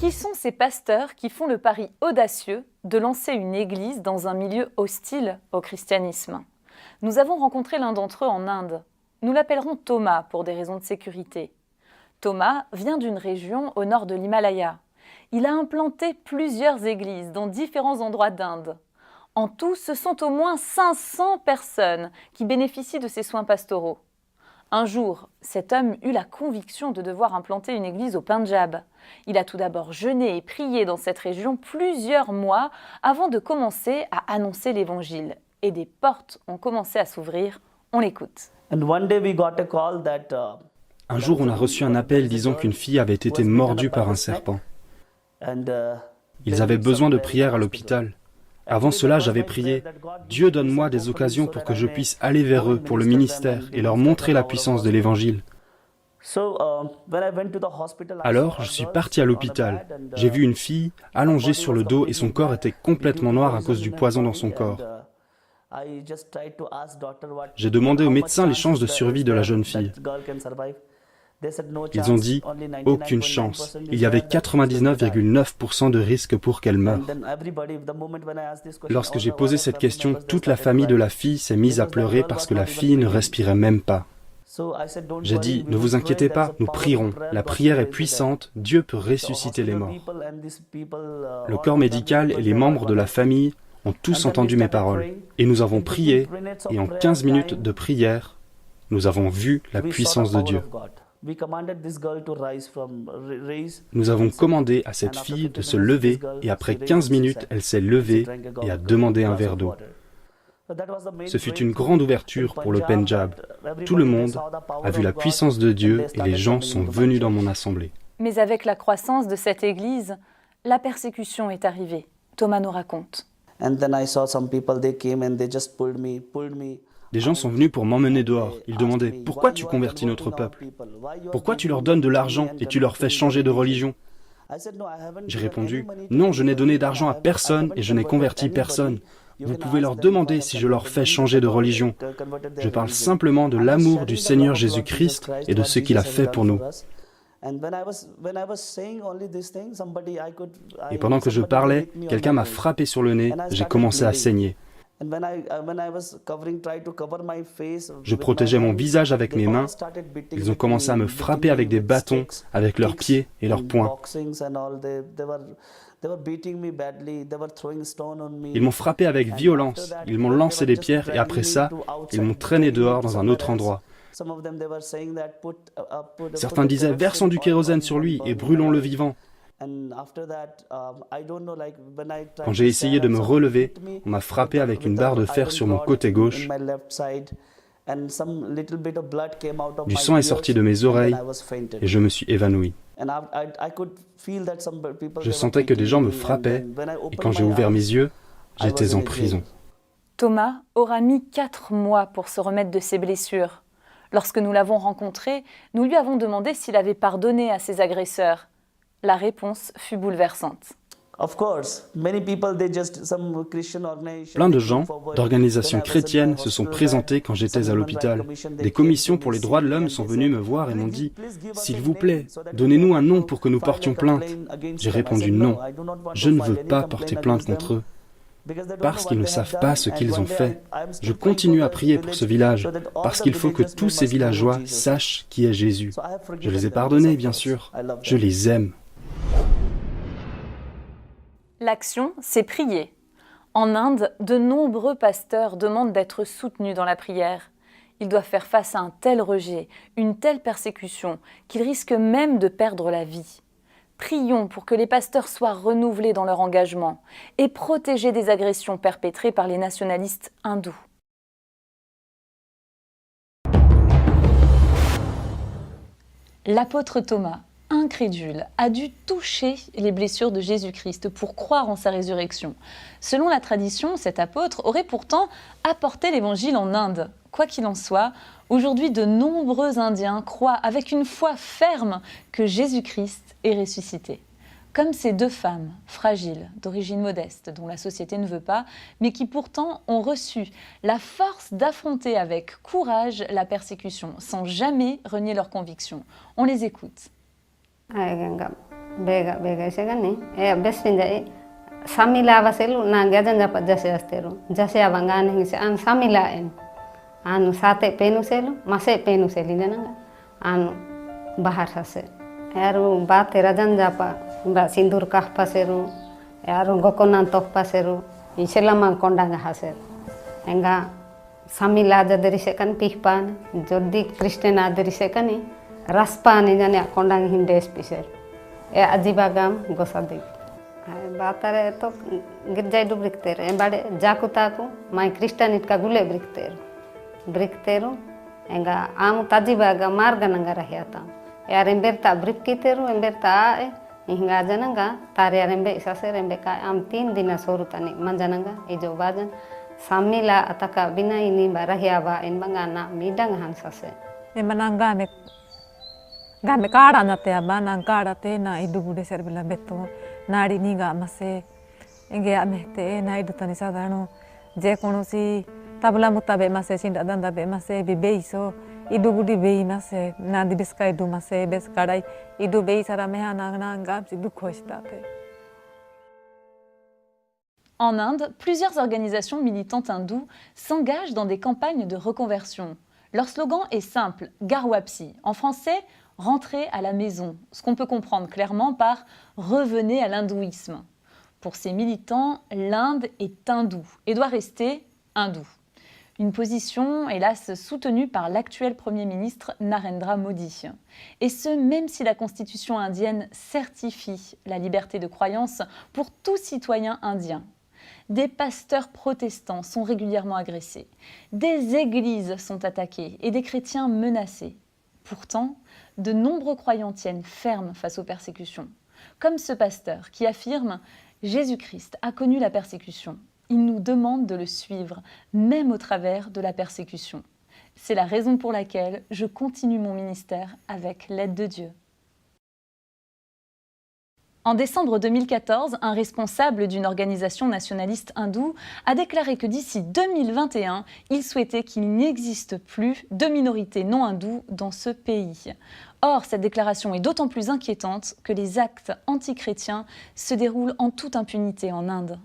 Qui sont ces pasteurs qui font le pari audacieux de lancer une église dans un milieu hostile au christianisme? Nous avons rencontré l'un d'entre eux en Inde. Nous l'appellerons Thomas pour des raisons de sécurité. Thomas vient d'une région au nord de l'Himalaya. Il a implanté plusieurs églises dans différents endroits d'Inde. En tout, ce sont au moins 500 personnes qui bénéficient de ses soins pastoraux. Un jour, cet homme eut la conviction de devoir implanter une église au Pendjab. Il a tout d'abord jeûné et prié dans cette région plusieurs mois avant de commencer à annoncer l'évangile. Et des portes ont commencé à s'ouvrir. On l'écoute. Un jour, on a reçu un appel disant qu'une fille avait été mordue par un serpent. Ils avaient besoin de prière à l'hôpital. Avant cela, j'avais prié « Dieu, donne-moi des occasions pour que je puisse aller vers eux pour le ministère et leur montrer la puissance de l'Évangile. » Alors, je suis parti à l'hôpital. J'ai vu une fille allongée sur le dos et son corps était complètement noir à cause du poison dans son corps. J'ai demandé aux médecins les chances de survie de la jeune fille. Ils ont dit « Aucune chance. Il y avait 99,9% de risque pour qu'elle meure. » Lorsque j'ai posé cette question, toute la famille de la fille s'est mise à pleurer parce que la fille ne respirait même pas. J'ai dit « Ne vous inquiétez pas, nous prierons. La prière est puissante, Dieu peut ressusciter les morts. » Le corps médical et les membres de la famille ont tous entendu mes paroles. Et nous avons prié, et en 15 minutes de prière, nous avons vu la puissance de Dieu. Nous avons commandé à cette fille de se lever et après 15 minutes, elle s'est levée et a demandé un verre d'eau. Ce fut une grande ouverture pour le Pendjab. Tout le monde a vu la puissance de Dieu et les gens sont venus dans mon assemblée. Mais avec la croissance de cette église, la persécution est arrivée. Thomas nous raconte. Des gens sont venus pour m'emmener dehors. Ils demandaient « Pourquoi tu convertis notre peuple? Pourquoi tu leur donnes de l'argent et tu leur fais changer de religion ?» J'ai répondu « Non, je n'ai donné d'argent à personne et je n'ai converti personne. Vous pouvez leur demander si je leur fais changer de religion. Je parle simplement de l'amour du Seigneur Jésus-Christ et de ce qu'il a fait pour nous. » Et pendant que je parlais, quelqu'un m'a frappé sur le nez, j'ai commencé à saigner. Je protégeais mon visage avec mes mains. Ils ont commencé à me frapper avec des bâtons, avec leurs pieds et leurs poings. Ils m'ont frappé avec violence. Ils m'ont lancé des pierres et après ça, ils m'ont traîné dehors dans un autre endroit. Certains disaient « Versons du kérosène sur lui et brûlons-le vivant ». Quand j'ai essayé de me relever, on m'a frappé avec une barre de fer sur mon côté gauche. Du sang est sorti de mes oreilles et je me suis évanoui. Je sentais que des gens me frappaient et quand j'ai ouvert mes yeux, j'étais en prison. Thomas aura mis 4 mois pour se remettre de ses blessures. Lorsque nous l'avons rencontré, nous lui avons demandé s'il avait pardonné à ses agresseurs. La réponse fut bouleversante. Plein de gens, d'organisations chrétiennes, se sont présentés quand j'étais à l'hôpital. Des commissions pour les droits de l'homme sont venues me voir et m'ont dit « S'il vous plaît, donnez-nous un nom pour que nous portions plainte. » J'ai répondu « Non, je ne veux pas porter plainte contre eux. » Parce qu'ils ne savent pas ce qu'ils ont fait. Je continue à prier pour ce village, parce qu'il faut que tous ces villageois sachent qui est Jésus. Je les ai pardonnés, bien sûr. Je les aime. L'action, c'est prier. En Inde, de nombreux pasteurs demandent d'être soutenus dans la prière. Ils doivent faire face à un tel rejet, une telle persécution, qu'ils risquent même de perdre la vie. Prions pour que les pasteurs soient renouvelés dans leur engagement et protégés des agressions perpétrées par les nationalistes hindous. L'apôtre Thomas, incrédule, a dû toucher les blessures de Jésus-Christ pour croire en sa résurrection. Selon la tradition, cet apôtre aurait pourtant apporté l'évangile en Inde. Quoi qu'il en soit, aujourd'hui de nombreux Indiens croient avec une foi ferme que Jésus-Christ est ressuscité. Comme ces 2 femmes fragiles, d'origine modeste, dont la société ne veut pas, mais qui pourtant ont reçu la force d'affronter avec courage la persécution, sans jamais renier leurs convictions. On les écoute. ಬೇಗ ಸಿಗನಿ ಬೆಸ್ಪಿಂದ samila vaselu na gajan japa jase astero jase avangane hise an samila en anu sate penuselu mase penuseli jananga anu bahar hase yaru bate rajan japa ba sindur kah paseru yaru gokonan tok paseru iselama kondanga hase enga samila jaderi sekan pihpan jodi kristen aderi sekani raspani jane kondang hindes piser e ajibagam gosadi Batare to girjai du brikter embade jakutaku mai kristanit ka gule brikteru enga amu tajibaga marga nanga rahiata yar emberta brikkiteru emberta e hinga jananga tare rembe isase rembe ka am 3 dina sorutani manjananga ijo bajan samila ataka bina ini barahiaba en bangana midang hansase emananga me game kaara na te abana kaara te na idugude serbila beto nari niga mase enge amete na idutani sadano je konosi tabla mutabe mase sinda danda be mase bibeiso idugudi bei mase na dibeskai du mase beskarai idu bei sara mehana na ngam si dukhoistate. En Inde, plusieurs organisations militantes hindoues s'engagent dans des campagnes de reconversion. Leur slogan est simple, Garwapsi. En français, rentrer à la maison, ce qu'on peut comprendre clairement par « revenez à l'hindouisme ». Pour ces militants, l'Inde est hindoue et doit rester hindoue. Une position, hélas, soutenue par l'actuel Premier ministre Narendra Modi. Et ce, même si la constitution indienne certifie la liberté de croyance pour tout citoyen indien. Des pasteurs protestants sont régulièrement agressés, des églises sont attaquées et des chrétiens menacés. Pourtant, de nombreux croyants tiennent ferme face aux persécutions. Comme ce pasteur qui affirme « Jésus-Christ a connu la persécution. Il nous demande de le suivre, même au travers de la persécution. C'est la raison pour laquelle je continue mon ministère avec l'aide de Dieu. » En décembre 2014, un responsable d'une organisation nationaliste hindoue a déclaré que d'ici 2021, il souhaitait qu'il n'existe plus de minorités non hindoues dans ce pays. Or, cette déclaration est d'autant plus inquiétante que les actes antichrétiens se déroulent en toute impunité en Inde.